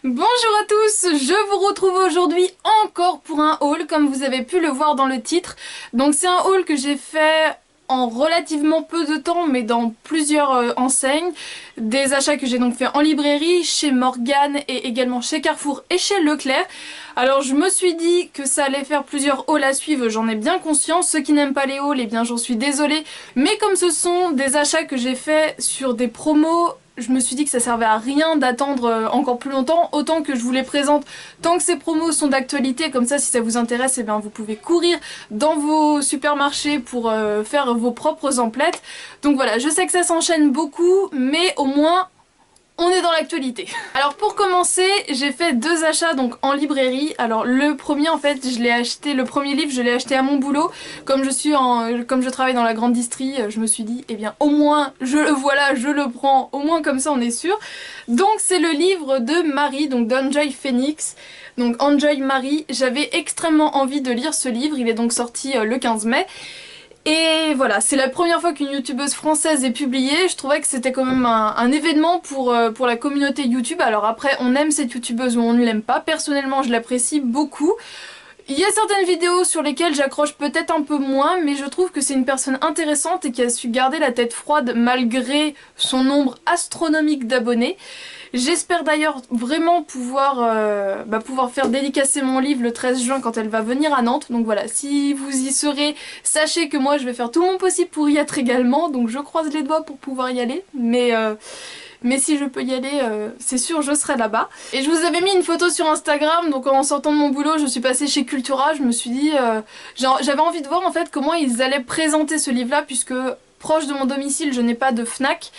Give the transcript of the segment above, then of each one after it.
Bonjour à tous, je vous retrouve aujourd'hui encore pour un haul comme vous avez pu le voir dans le titre. Donc c'est un haul que j'ai fait en relativement peu de temps mais dans plusieurs enseignes. Des achats que j'ai donc fait en librairie, chez Morgane et également chez Carrefour et chez Leclerc. Alors je me suis dit que ça allait faire plusieurs hauls à suivre, j'en ai bien conscience. Ceux qui n'aiment pas les hauls, eh bien j'en suis désolée. Mais comme ce sont des achats que j'ai fait sur des promos, je me suis dit que ça servait à rien d'attendre encore plus longtemps, autant que je vous les présente tant que ces promos sont d'actualité, comme ça si ça vous intéresse, eh bien, vous pouvez courir dans vos supermarchés pour faire vos propres emplettes. Donc voilà, je sais que ça s'enchaîne beaucoup, mais au moins on est dans l'actualité. Alors pour commencer, j'ai fait deux achats donc en librairie. Alors le premier en fait, je l'ai acheté, le premier livre, je l'ai acheté à mon boulot. Comme je travaille dans la grande distrie, je me suis dit, eh bien au moins je le voilà, je le prends, au moins comme ça on est sûr. Donc c'est le livre de Marie, donc d'Enjoy Phoenix. Donc Enjoy Marie, j'avais extrêmement envie de lire ce livre, il est donc sorti le 15 mai. Et voilà, c'est la première fois qu'une youtubeuse française est publiée. Je trouvais que c'était quand même un événement pour la communauté YouTube. Alors après, on aime cette youtubeuse ou on ne l'aime pas. Personnellement, je l'apprécie beaucoup. Il y a certaines vidéos sur lesquelles j'accroche peut-être un peu moins, mais je trouve que c'est une personne intéressante et qui a su garder la tête froide malgré son nombre astronomique d'abonnés. J'espère d'ailleurs vraiment pouvoir faire dédicacer mon livre le 13 juin quand elle va venir à Nantes. Donc voilà, si vous y serez, sachez que moi je vais faire tout mon possible pour y être également. Donc je croise les doigts pour pouvoir y aller. Mais si je peux y aller, c'est sûr, je serai là-bas. Et je vous avais mis une photo sur Instagram, donc en sortant de mon boulot, je suis passée chez Cultura, je me suis dit... j'avais envie de voir en fait comment ils allaient présenter ce livre-là, puisque proche de mon domicile, je n'ai pas de Fnac.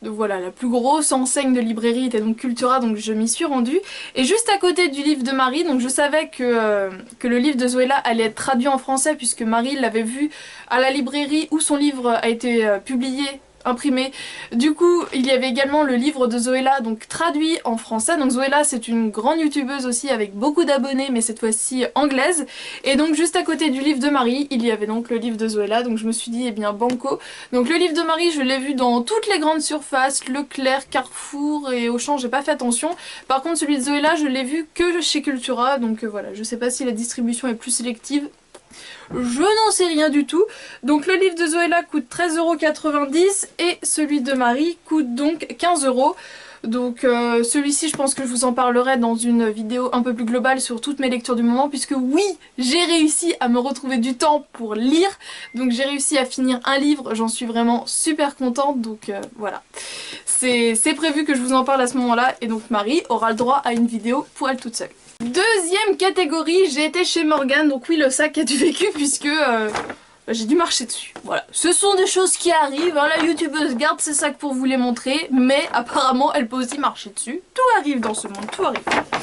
Donc voilà, la plus grosse enseigne de librairie était donc Cultura, donc je m'y suis rendue. Et juste à côté du livre de Marie, donc je savais que le livre de Zoéla allait être traduit en français, puisque Marie l'avait vu à la librairie où son livre a été publié, imprimé. Du coup, il y avait également le livre de Zoéla, donc traduit en français. Donc Zoéla, c'est une grande youtubeuse aussi avec beaucoup d'abonnés, mais cette fois-ci anglaise. Et donc juste à côté du livre de Marie, il y avait donc le livre de Zoéla. Donc je me suis dit, eh bien banco. Donc le livre de Marie, je l'ai vu dans toutes les grandes surfaces, Leclerc, Carrefour et Auchan, j'ai pas fait attention. Par contre, celui de Zoéla, je l'ai vu que chez Cultura. Donc voilà, je sais pas si la distribution est plus sélective. Je n'en sais rien du tout. Donc le livre de Zoéla coûte 13,90 € et celui de Marie coûte donc 15 €. Donc celui-ci, je pense que je vous en parlerai dans une vidéo un peu plus globale sur toutes mes lectures du moment, puisque oui, j'ai réussi à me retrouver du temps pour lire. Donc j'ai réussi à finir un livre, j'en suis vraiment super contente, donc voilà. C'est prévu que je vous en parle à ce moment-là, et donc Marie aura le droit à une vidéo pour elle toute seule. Deuxième catégorie, j'ai été chez Morgane, donc oui, le sac a du vécu puisque j'ai dû marcher dessus. Voilà, ce sont des choses qui arrivent, hein. La youtubeuse garde ses sacs pour vous les montrer, mais apparemment elle peut aussi marcher dessus. Tout arrive dans ce monde, tout arrive.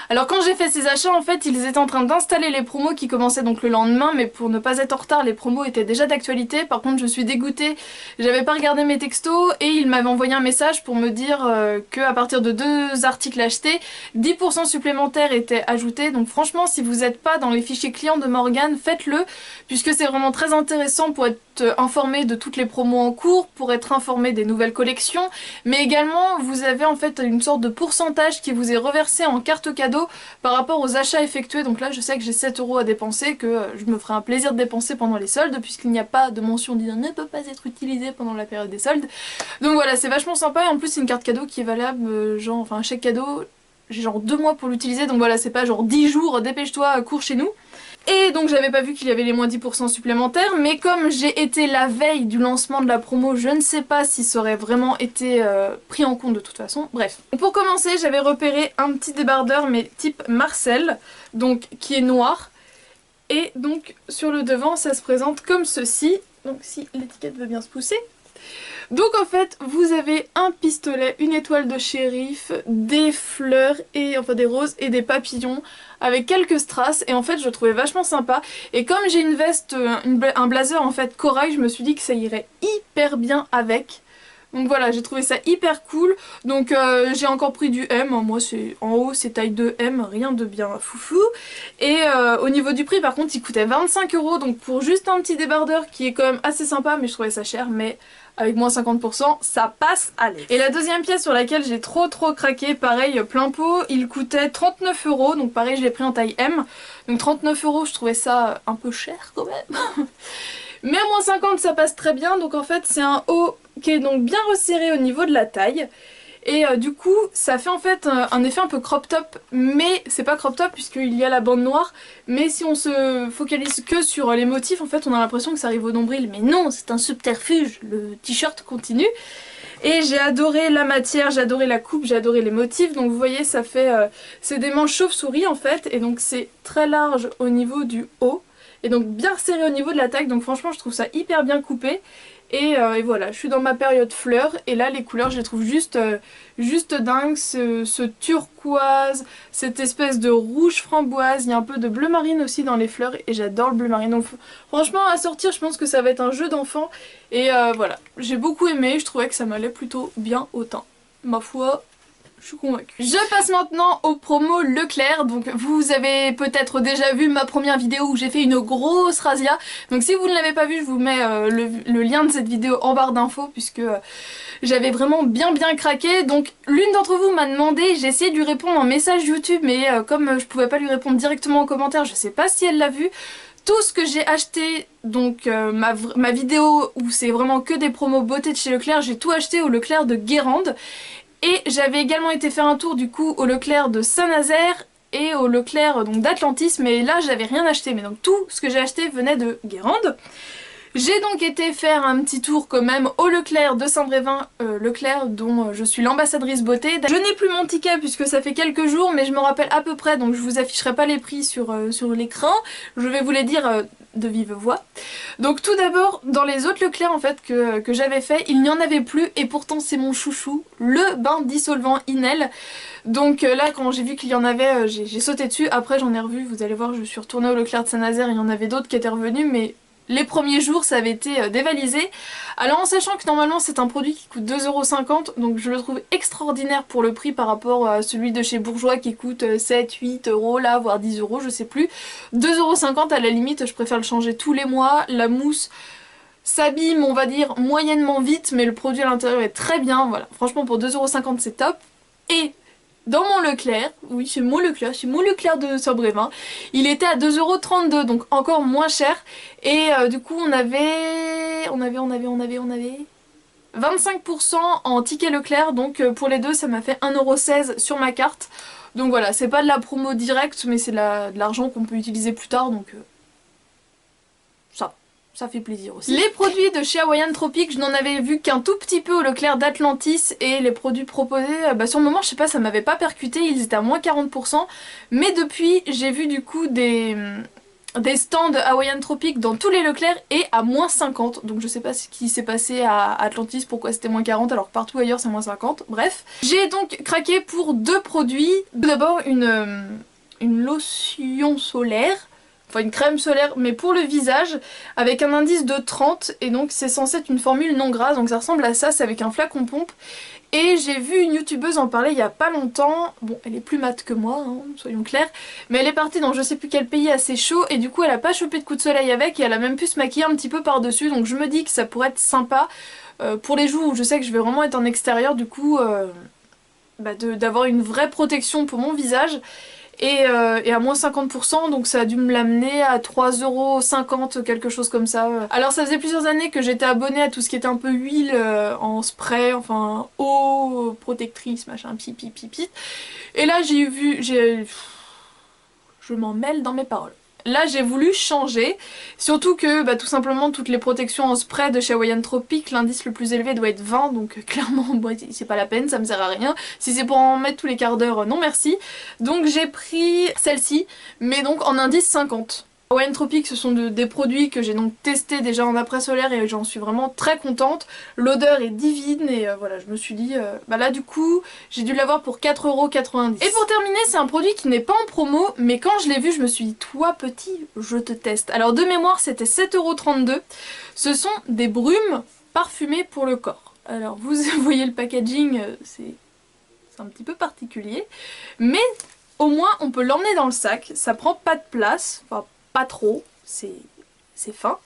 Alors quand j'ai fait ces achats, en fait, ils étaient en train d'installer les promos qui commençaient donc le lendemain, mais pour ne pas être en retard, les promos étaient déjà d'actualité. Par contre, je suis dégoûtée, j'avais pas regardé mes textos et ils m'avaient envoyé un message pour me dire qu'à partir de 2 articles achetés, 10% supplémentaires étaient ajoutés. Donc franchement, si vous n'êtes pas dans les fichiers clients de Morgane, faites-le, puisque c'est vraiment très intéressant pour être informé de toutes les promos en cours, pour être informé des nouvelles collections, mais également vous avez en fait une sorte de pourcentage qui vous est reversé en carte cadeau par rapport aux achats effectués. Donc là je sais que j'ai 7 € à dépenser, que je me ferai un plaisir de dépenser pendant les soldes, puisqu'il n'y a pas de mention disant ne peut pas être utilisé pendant la période des soldes. Donc voilà, c'est vachement sympa, et en plus c'est une carte cadeau qui est valable, genre, enfin un chèque cadeau, j'ai genre 2 mois pour l'utiliser, donc voilà, c'est pas genre 10 jours, dépêche-toi, cours chez nous. Et donc j'avais pas vu qu'il y avait les moins 10% supplémentaires, mais comme j'ai été la veille du lancement de la promo, je ne sais pas si ça aurait vraiment été pris en compte de toute façon. Bref. Pour commencer, j'avais repéré un petit débardeur, mais type Marcel, donc qui est noir. Et donc sur le devant, ça se présente comme ceci. Donc si l'étiquette veut bien se pousser. Donc en fait, vous avez un pistolet, une étoile de shérif, des fleurs, et enfin des roses et des papillons avec quelques strass, et en fait je le trouvais vachement sympa. Et comme j'ai une veste, un blazer en fait corail, je me suis dit que ça irait hyper bien avec. Donc voilà, j'ai trouvé ça hyper cool. Donc j'ai encore pris du M, moi c'est en haut c'est taille 2M, rien de bien foufou. Et au niveau du prix par contre il coûtait 25 €, donc pour juste un petit débardeur qui est quand même assez sympa, mais je trouvais ça cher. Mais avec moins 50%, ça passe à l'aise. Et la deuxième pièce sur laquelle j'ai trop craqué, pareil, plein pot, il coûtait 39 €, donc pareil, je l'ai pris en taille M. Donc 39 €, je trouvais ça un peu cher quand même. Mais à moins 50, ça passe très bien, donc en fait, c'est un haut qui est donc bien resserré au niveau de la taille. Et du coup, ça fait en fait un effet un peu crop top, mais c'est pas crop top puisqu'il y a la bande noire. Mais si on se focalise que sur les motifs, en fait, on a l'impression que ça arrive au nombril. Mais non, c'est un subterfuge, le t-shirt continue. Et j'ai adoré la matière, j'ai adoré la coupe, j'ai adoré les motifs. Donc vous voyez, ça fait... c'est des manches chauve-souris en fait, et donc c'est très large au niveau du haut. Et donc bien serré au niveau de la taille, donc franchement je trouve ça hyper bien coupé. Et voilà, je suis dans ma période fleurs et là les couleurs je les trouve juste dingues, ce turquoise, cette espèce de rouge framboise, il y a un peu de bleu marine aussi dans les fleurs et j'adore le bleu marine. Donc franchement à sortir je pense que ça va être un jeu d'enfant et voilà, j'ai beaucoup aimé, je trouvais que ça m'allait plutôt bien au teint. Ma foi... je suis convaincue. Je passe maintenant aux promos Leclerc. Donc vous avez peut-être déjà vu ma première vidéo où j'ai fait une grosse razzia. Donc si vous ne l'avez pas vu, je vous mets le lien de cette vidéo en barre d'infos puisque j'avais vraiment bien craqué. Donc l'une d'entre vous m'a demandé, j'ai essayé de lui répondre en message YouTube mais comme je pouvais pas lui répondre directement en commentaire, je sais pas si elle l'a vu. Tout ce que j'ai acheté, donc ma vidéo où c'est vraiment que des promos beauté de chez Leclerc, j'ai tout acheté au Leclerc de Guérande. Et j'avais également été faire un tour du coup au Leclerc de Saint-Nazaire et au Leclerc donc d'Atlantis, mais là j'avais rien acheté, mais donc tout ce que j'ai acheté venait de Guérande. J'ai donc été faire un petit tour quand même au Leclerc de Saint-Brévin, Leclerc dont je suis l'ambassadrice beauté. Je n'ai plus mon ticket puisque ça fait quelques jours mais je me rappelle à peu près, donc je vous afficherai pas les prix sur l'écran, je vais vous les dire de vive voix. Donc tout d'abord, dans les autres Leclerc en fait que j'avais fait, il n'y en avait plus et pourtant c'est mon chouchou, le bain dissolvant Inel. Donc là quand j'ai vu qu'il y en avait, j'ai sauté dessus, après j'en ai revu, vous allez voir je suis retournée au Leclerc de Saint-Nazaire, il y en avait d'autres qui étaient revenus mais... les premiers jours ça avait été dévalisé. Alors en sachant que normalement c'est un produit qui coûte 2,50 €, donc je le trouve extraordinaire pour le prix par rapport à celui de chez Bourjois qui coûte 7, 8 € là, voire 10 € je sais plus. 2,50 € à la limite je préfère le changer tous les mois. La mousse s'abîme on va dire moyennement vite mais le produit à l'intérieur est très bien. Voilà, franchement pour 2,50 € c'est top. Et dans mon Leclerc, oui c'est mon Leclerc de Saint-Brévin, il était à 2,32 €, donc encore moins cher. Et du coup on avait 25% en ticket Leclerc, donc pour les deux ça m'a fait 1,16 € sur ma carte. Donc voilà, c'est pas de la promo directe mais c'est de l'argent qu'on peut utiliser plus tard, donc ça fait plaisir aussi. Les produits de chez Hawaiian Tropic, je n'en avais vu qu'un tout petit peu au Leclerc d'Atlantis et les produits proposés, sur le moment je sais pas, ça m'avait pas percuté, ils étaient à moins 40%, mais depuis j'ai vu du coup des stands Hawaiian Tropic dans tous les Leclerc et à moins 50, donc je sais pas ce qui s'est passé à Atlantis, pourquoi c'était moins 40 alors que partout ailleurs c'est moins 50, bref. J'ai donc craqué pour deux produits, tout d'abord une lotion solaire, enfin une crème solaire mais pour le visage avec un indice de 30 et donc c'est censé être une formule non grasse, donc ça ressemble à ça, c'est avec un flacon pompe. Et j'ai vu une youtubeuse en parler il y a pas longtemps, bon elle est plus mate que moi, hein, soyons clairs, mais elle est partie dans je sais plus quel pays assez chaud et du coup elle a pas chopé de coup de soleil avec et elle a même pu se maquiller un petit peu par dessus, donc je me dis que ça pourrait être sympa pour les jours où je sais que je vais vraiment être en extérieur, du coup d'avoir une vraie protection pour mon visage. Et à moins 50%, donc ça a dû me l'amener à 3,50 €, quelque chose comme ça. Alors ça faisait plusieurs années que j'étais abonnée à tout ce qui était un peu huile en spray, enfin eau protectrice, machin, pipi. Et là je m'en mêle dans mes paroles. Là j'ai voulu changer, surtout que tout simplement toutes les protections en spray de chez Hawaiian Tropic, l'indice le plus élevé doit être 20, donc clairement c'est pas la peine, ça me sert à rien. Si c'est pour en mettre tous les quarts d'heure, non merci. Donc j'ai pris celle-ci, mais donc en indice 50. Hawaiian Tropic, ce sont des produits que j'ai donc testés déjà en après solaire et j'en suis vraiment très contente. L'odeur est divine et voilà, je me suis dit, là du coup, j'ai dû l'avoir pour 4,90 €. Et pour terminer, c'est un produit qui n'est pas en promo, mais quand je l'ai vu, je me suis dit, toi petit, je te teste. Alors de mémoire, c'était 7,32 €. Ce sont des brumes parfumées pour le corps. Alors vous voyez le packaging, c'est un petit peu particulier, mais au moins on peut l'emmener dans le sac, ça prend pas de place, enfin pas trop, c'est fin.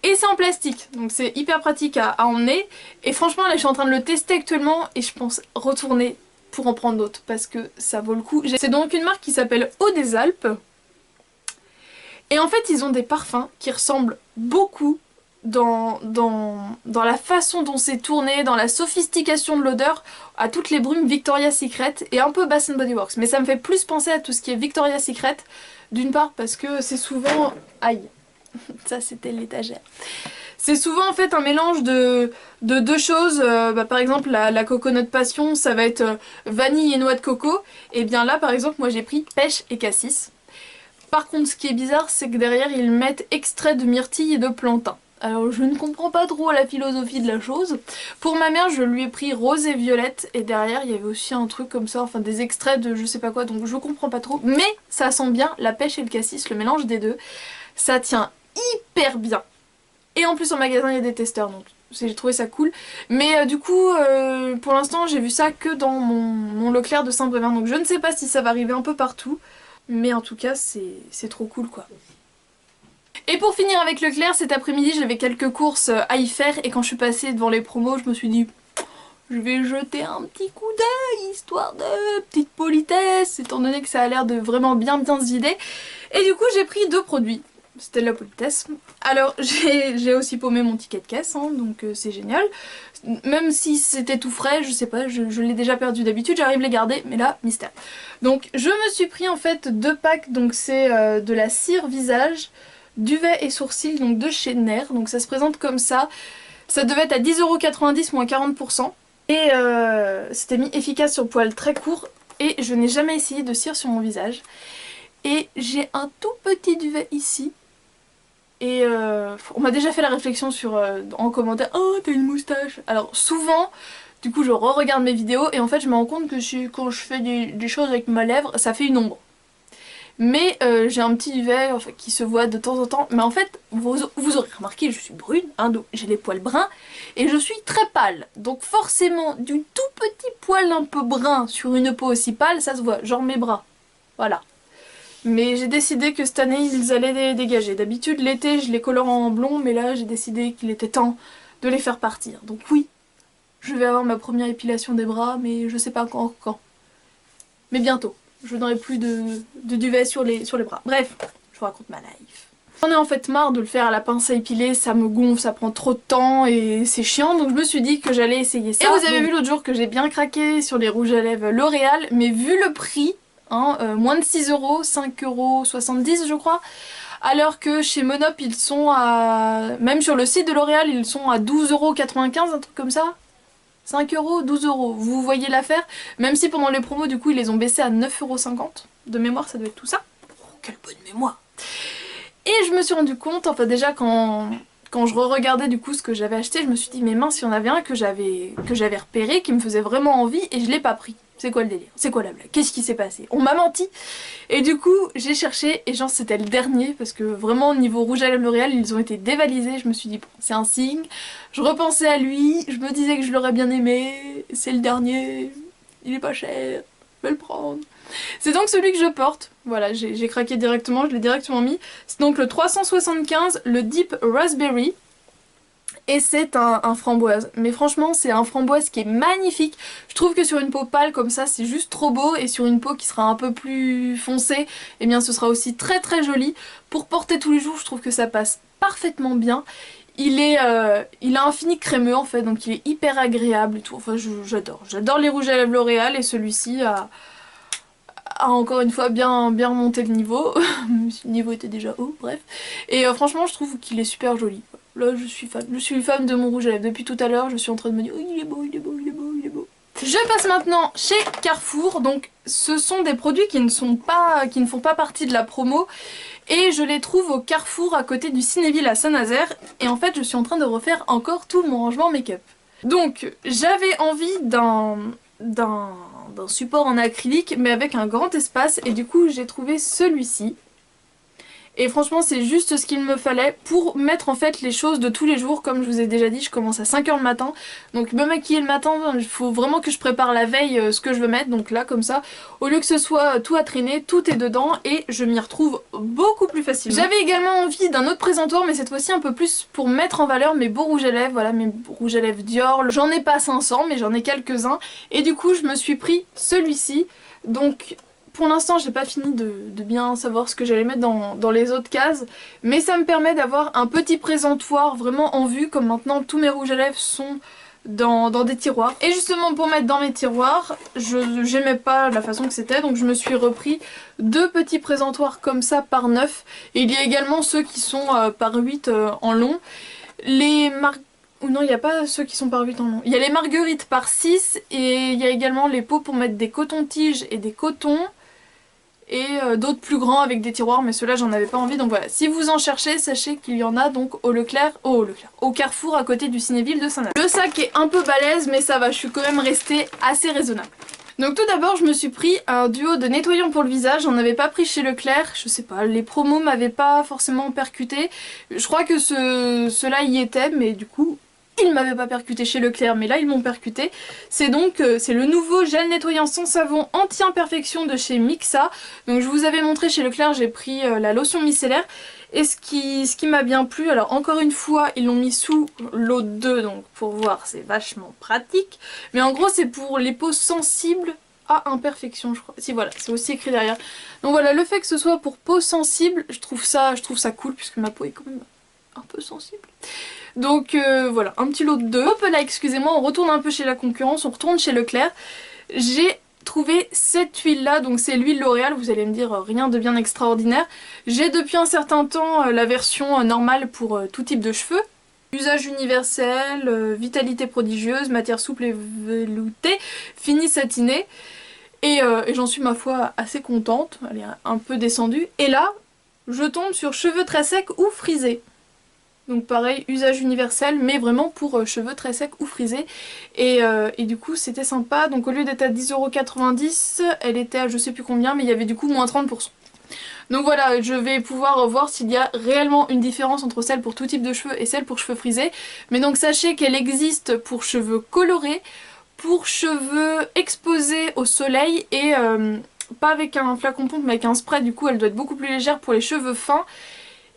Et c'est en plastique, donc c'est hyper pratique à emmener. Et franchement là je suis en train de le tester actuellement et je pense retourner pour en prendre d'autres parce que ça vaut le coup. C'est donc une marque qui s'appelle Eau des Alpes. Et en fait ils ont des parfums qui ressemblent beaucoup dans la façon dont c'est tourné, dans la sophistication de l'odeur, à toutes les brumes Victoria's Secret et un peu Bath Body Works. Mais ça me fait plus penser à tout ce qui est Victoria's Secret, d'une part parce que c'est souvent... Aïe, ça c'était l'étagère. C'est souvent en fait un mélange de deux choses, par exemple la coconut passion ça va être vanille et noix de coco, et bien là par exemple moi j'ai pris pêche et cassis. Par contre ce qui est bizarre c'est que derrière ils mettent extrait de myrtille et de plantain. Alors je ne comprends pas trop la philosophie de la chose. Pour ma mère je lui ai pris rose et violette et derrière il y avait aussi un truc comme ça, enfin des extraits de je sais pas quoi, donc je comprends pas trop. Mais ça sent bien la pêche et le cassis, le mélange des deux. Ça tient hyper bien. Et en plus en magasin il y a des testeurs donc j'ai trouvé ça cool. Mais du coup pour l'instant j'ai vu ça que dans mon Leclerc de Saint-Brévin. Donc je ne sais pas si ça va arriver un peu partout. Mais en tout cas c'est trop cool quoi. Et pour finir avec Leclerc, cet après-midi j'avais quelques courses à y faire et quand je suis passée devant les promos je me suis dit je vais jeter un petit coup d'œil histoire de petite politesse étant donné que ça a l'air de vraiment bien se vider. Et du coup j'ai pris deux produits, c'était de la politesse. Alors j'ai aussi paumé mon ticket de caisse hein, donc c'est génial. Même si c'était tout frais, je sais pas, je l'ai déjà perdu d'habitude, j'arrive à les garder, mais là, mystère. Donc je me suis pris en fait deux packs, donc c'est de la cire visage, duvet et sourcils donc de chez Nair, donc ça se présente comme ça. Ça devait être à 10,90€ moins 40%. Et c'était mis efficace sur poil très court et je n'ai jamais essayé de cire sur mon visage. Et j'ai un tout petit duvet ici. Et on m'a déjà fait la réflexion en commentaire « Oh t'as une moustache !» Alors souvent, du coup je re-regarde mes vidéos et en fait je me rends compte que quand je fais des choses avec ma lèvre, ça fait une ombre. Mais j'ai un petit duvet enfin, qui se voit de temps en temps. Mais en fait, vous aurez remarqué, je suis brune, hein, donc j'ai les poils bruns et je suis très pâle. Donc forcément, du tout petit poil un peu brun sur une peau aussi pâle, ça se voit, genre mes bras. Voilà. Mais j'ai décidé que cette année, ils allaient les dégager. D'habitude, l'été, je les colore en blond, mais là, j'ai décidé qu'il était temps de les faire partir. Donc oui, je vais avoir ma première épilation des bras, mais je sais pas encore quand. Mais bientôt. Je n'aurai plus de duvet sur les bras. Bref, je vous raconte ma life. J'en ai en fait marre de le faire à la pince à épiler, ça me gonfle, ça prend trop de temps et c'est chiant, donc je me suis dit que j'allais essayer ça. Et vous avez vu l'autre jour que j'ai bien craqué sur les rouges à lèvres L'Oréal, mais vu le prix, hein, moins de 6€, 5,70€ je crois, alors que chez Monop ils sont à... Même sur le site de L'Oréal ils sont à 12,95€, un truc comme ça. 5€, 12€, vous voyez l'affaire. Même si pendant les promos du coup ils les ont baissés à 9,50€. De mémoire ça doit être tout ça. Oh, quelle bonne mémoire. Et je me suis rendu compte, enfin déjà quand je re-regardais du coup ce que j'avais acheté, je me suis dit mais mince il y en avait un que j'avais repéré qui me faisait vraiment envie et je l'ai pas pris. C'est quoi le délire? C'est quoi la blague? Qu'est-ce qui s'est passé? On m'a menti. Et du coup j'ai cherché et genre c'était le dernier parce que vraiment au niveau rouge à lèvres L'Oréal ils ont été dévalisés. Je me suis dit bon c'est un signe. Je repensais à lui, je me disais que je l'aurais bien aimé. C'est le dernier, il est pas cher, je vais le prendre. C'est donc celui que je porte. Voilà j'ai craqué directement, je l'ai directement mis. C'est donc le 375, le Deep Raspberry. Et c'est un framboise. Mais franchement c'est un framboise qui est magnifique. Je trouve que sur une peau pâle comme ça c'est juste trop beau. Et sur une peau qui sera un peu plus foncée, eh bien ce sera aussi très très joli. Pour porter tous les jours je trouve que ça passe parfaitement bien. Il a un fini crémeux en fait, donc il est hyper agréable et tout. Enfin j'adore les rouges à lèvres L'Oréal et celui-ci a encore une fois bien remonté le niveau. Le niveau était déjà haut, bref. Et franchement je trouve qu'il est super joli. Là je suis fan de mon rouge à lèvres. Depuis tout à l'heure je suis en train de me dire oh, il est beau, il est beau, il est beau, il est beau. Je passe maintenant chez Carrefour, donc ce sont des produits qui ne font pas partie de la promo et je les trouve au Carrefour à côté du Cinéville à Saint-Nazaire et en fait je suis en train de refaire encore tout mon rangement make-up. Donc j'avais envie d'un support en acrylique mais avec un grand espace et du coup j'ai trouvé celui-ci Et franchement c'est juste ce qu'il me fallait pour mettre en fait les choses de tous les jours. Comme je vous ai déjà dit, je commence à 5 h le matin, donc me maquiller le matin, il faut vraiment que je prépare la veille ce que je veux mettre. Donc là comme ça, au lieu que ce soit tout à traîner, tout est dedans et je m'y retrouve beaucoup plus facilement. J'avais également envie d'un autre présentoir, mais cette fois-ci un peu plus pour mettre en valeur mes beaux rouges à lèvres. Voilà, mes rouges à lèvres Dior, j'en ai pas 500 mais j'en ai quelques-uns, et du coup je me suis pris celui-ci. Donc pour l'instant j'ai pas fini de bien savoir ce que j'allais mettre dans les autres cases, mais ça me permet d'avoir un petit présentoir vraiment en vue, comme maintenant tous mes rouges à lèvres sont dans des tiroirs. Et justement pour mettre dans mes tiroirs, j'aimais pas la façon que c'était, donc je me suis repris 2 petits présentoirs comme ça par 9. Et il y a également ceux qui sont par 8 en long. Les marques... Ou non, il n'y a pas ceux qui sont par 8 en long. Il y a les marguerites par 6 et il y a également les pots pour mettre des cotons-tiges et des cotons. Et d'autres plus grands avec des tiroirs, mais ceux-là j'en avais pas envie. Donc voilà, si vous en cherchez, sachez qu'il y en a donc au Carrefour à côté du Cinéville de Saint-Nazaire. Le sac est un peu balèze, mais ça va, je suis quand même restée assez raisonnable. Donc tout d'abord je me suis pris un duo de nettoyants pour le visage, j'en avais pas pris chez Leclerc, je sais pas, les promos m'avaient pas forcément percuté. Je crois que ceux-là y étaient, mais du coup ils m'avaient pas percuté chez Leclerc, mais là ils m'ont percuté. C'est donc c'est le nouveau gel nettoyant sans savon anti-imperfection de chez Mixa. Donc je vous avais montré chez Leclerc, j'ai pris la lotion micellaire. Et ce qui m'a bien plu, alors encore une fois ils l'ont mis sous l'eau 2, donc pour voir c'est vachement pratique. Mais en gros c'est pour les peaux sensibles à imperfection je crois. Si voilà, c'est aussi écrit derrière. Donc voilà, le fait que ce soit pour peau sensible, je trouve ça cool puisque ma peau est quand même un peu sensible. Donc voilà, un petit lot de 2. Hop là, excusez-moi, on retourne un peu chez la concurrence, on retourne chez Leclerc. J'ai trouvé cette huile là, donc c'est l'huile L'Oréal, vous allez me dire rien de bien extraordinaire. J'ai depuis un certain temps la version normale pour tout type de cheveux. Usage universel, vitalité prodigieuse, matière souple et veloutée, fini satiné. Et j'en suis ma foi assez contente, elle est un peu descendue. Et là, je tombe sur cheveux très secs ou frisés. Donc pareil, usage universel, mais vraiment pour cheveux très secs ou frisés. Et du coup c'était sympa, donc au lieu d'être à 10,90 €, elle était à je sais plus combien, mais il y avait du coup moins 30%. Donc voilà, je vais pouvoir voir s'il y a réellement une différence entre celle pour tout type de cheveux et celle pour cheveux frisés. Mais donc sachez qu'elle existe pour cheveux colorés, pour cheveux exposés au soleil et pas avec un flacon pompe mais avec un spray. Du coup elle doit être beaucoup plus légère pour les cheveux fins.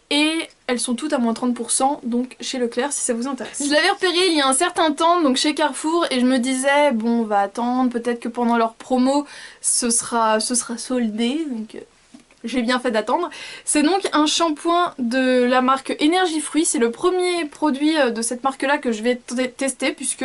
Et elles sont toutes à moins 30%, donc chez Leclerc si ça vous intéresse. Je l'avais repéré il y a un certain temps, donc chez Carrefour, et je me disais bon on va attendre, peut-être que pendant leur promo ce sera soldé, donc j'ai bien fait d'attendre. C'est donc un shampoing de la marque Énergie Fruits, c'est le premier produit de cette marque là que je vais tester puisque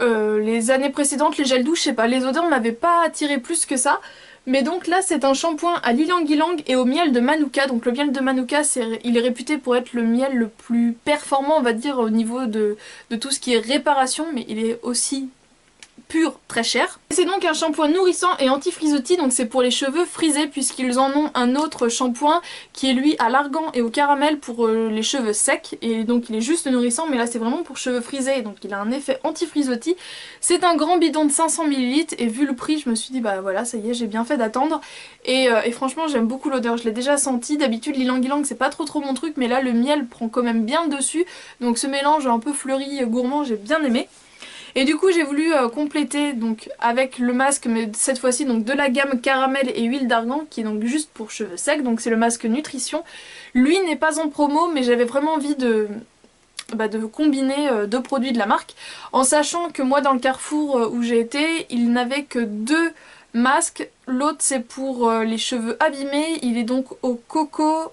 les années précédentes, les gels douche, je sais pas, les odeurs m'avaient pas attiré plus que ça. Mais donc là c'est un shampoing à l'ylang-ylang et au miel de Manuka. Donc le miel de Manuka il est réputé pour être le miel le plus performant on va dire au niveau de tout ce qui est réparation, mais il est aussi pur, très cher. C'est donc un shampoing nourrissant et anti-frisottis, donc c'est pour les cheveux frisés puisqu'ils en ont un autre shampoing qui est lui à l'argan et au caramel pour les cheveux secs, et donc il est juste nourrissant, mais là c'est vraiment pour cheveux frisés, donc il a un effet anti-frisottis. C'est un grand bidon de 500 ml et vu le prix je me suis dit bah voilà ça y est j'ai bien fait d'attendre, et franchement j'aime beaucoup l'odeur, je l'ai déjà senti. D'habitude l'ylang-ylang c'est pas trop mon truc, mais là le miel prend quand même bien le dessus, donc ce mélange un peu fleuri gourmand j'ai bien aimé. Et du coup j'ai voulu compléter donc avec le masque, mais cette fois-ci donc de la gamme caramel et huile d'argan qui est donc juste pour cheveux secs, donc c'est le masque nutrition. Lui n'est pas en promo mais j'avais vraiment envie de combiner 2 produits de la marque, en sachant que moi dans le Carrefour où j'ai été il n'avait que 2 masques, l'autre c'est pour les cheveux abîmés, il est donc au coco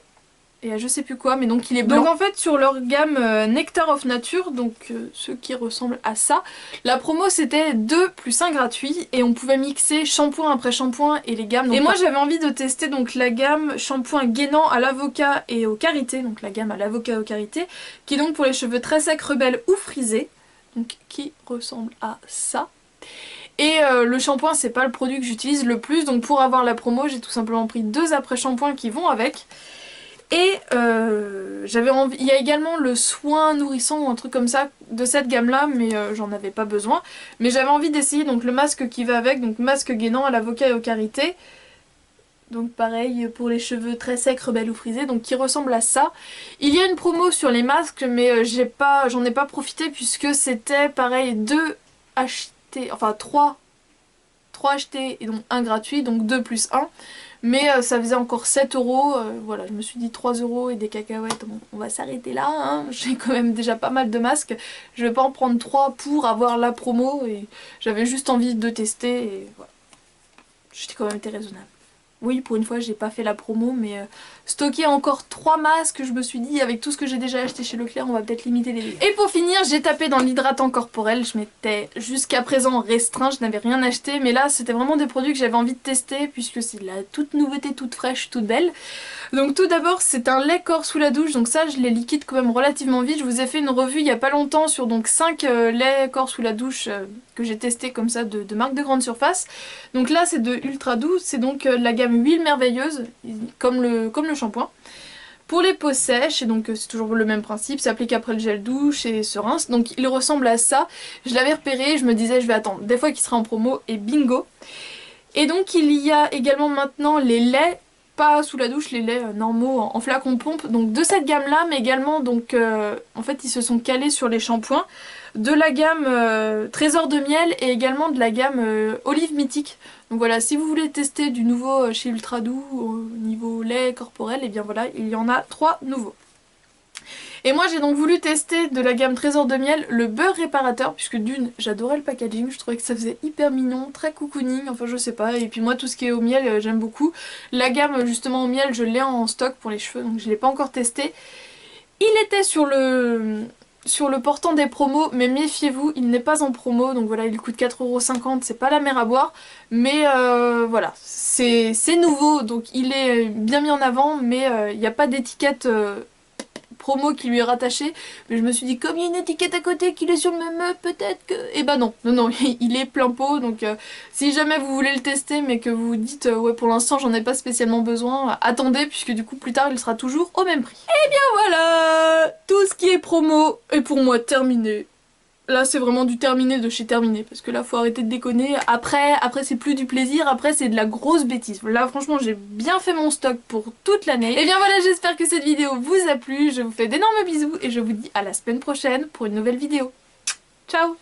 et à je sais plus quoi, mais donc il est blanc. Donc en fait sur leur gamme Nectar of Nature, donc ceux qui ressemblent à ça, la promo c'était 2 plus 1 gratuit et on pouvait mixer shampoing après shampoing et les gammes. Donc, et moi j'avais envie de tester donc la gamme shampoing gainant à l'avocat et au karité, donc la gamme à l'avocat et au karité, qui est donc pour les cheveux très secs, rebelles ou frisés, donc qui ressemble à ça. Et le shampoing c'est pas le produit que j'utilise le plus, donc pour avoir la promo j'ai tout simplement pris 2 après shampoings qui vont avec. Et j'avais envie, il y a également le soin nourrissant ou un truc comme ça de cette gamme là, mais j'en avais pas besoin. Mais j'avais envie d'essayer donc le masque qui va avec, donc masque gainant à l'avocat et au karité. Donc pareil pour les cheveux très secs, rebelles ou frisés, donc qui ressemble à ça. Il y a une promo sur les masques, mais j'en ai pas profité puisque c'était pareil 2 achetés, enfin 3 achetés et donc 1 gratuit, donc 2 plus 1. Mais ça faisait encore 7 euros, voilà, je me suis dit 3 euros et des cacahuètes, bon, on va s'arrêter là, hein. J'ai quand même déjà pas mal de masques, je vais pas en prendre 3 pour avoir la promo et j'avais juste envie de tester et voilà, j'étais quand même été raisonnable. Oui, pour une fois, j'ai pas fait la promo, mais stocker encore 3 masques, je me suis dit, avec tout ce que j'ai déjà acheté chez Leclerc, on va peut-être limiter les dégâts. Et pour finir, j'ai tapé dans l'hydratant corporel. Je m'étais jusqu'à présent restreint, je n'avais rien acheté, mais là, c'était vraiment des produits que j'avais envie de tester, puisque c'est de la toute nouveauté, toute fraîche, toute belle. Donc tout d'abord, c'est un lait corps sous la douche, donc ça, je les liquide quand même relativement vite. Je vous ai fait une revue il y a pas longtemps sur donc 5 laits corps sous la douche que j'ai testé comme ça de marque de grande surface. Donc là, c'est de Ultra Doux, c'est donc la gamme huile merveilleuse, comme le shampoing. Pour les peaux sèches, et donc c'est toujours le même principe, s'applique après le gel douche et se rince. Donc il ressemble à ça. Je l'avais repéré, je me disais je vais attendre des fois qu'il sera en promo et bingo. Et donc il y a également maintenant les laits, pas sous la douche, les laits normaux en flacon pompe, donc de cette gamme là, mais également donc en fait ils se sont calés sur les shampoings de la gamme Trésor de miel et également de la gamme Olive mythique. Donc voilà, si vous voulez tester du nouveau chez Ultra Doux au niveau lait corporel, et bien voilà, il y en a 3 nouveaux. Et moi j'ai donc voulu tester de la gamme Trésor de miel le beurre réparateur, puisque d'une j'adorais le packaging, je trouvais que ça faisait hyper mignon, très cocooning, enfin je sais pas, et puis moi tout ce qui est au miel j'aime beaucoup. La gamme justement au miel je l'ai en stock pour les cheveux, donc je l'ai pas encore testé. Il était sur le portant des promos, mais méfiez-vous, il n'est pas en promo, donc voilà, il coûte 4,50 €, c'est pas la mer à boire, mais voilà, c'est nouveau, donc il est bien mis en avant, mais il n'y a pas d'étiquette promo qui lui est rattaché, mais je me suis dit comme il y a une étiquette à côté qu'il est sur le même peut-être que... Et bah non, non, non, il est plein pot, donc si jamais vous voulez le tester mais que vous vous dites ouais pour l'instant j'en ai pas spécialement besoin, attendez puisque du coup plus tard il sera toujours au même prix. Et bien voilà, tout ce qui est promo est pour moi terminé. Là c'est vraiment du terminé de chez terminé, parce que là faut arrêter de déconner, après c'est plus du plaisir, après c'est de la grosse bêtise. Là franchement j'ai bien fait mon stock pour toute l'année. Et bien voilà, j'espère que cette vidéo vous a plu, je vous fais d'énormes bisous et je vous dis à la semaine prochaine pour une nouvelle vidéo. Ciao!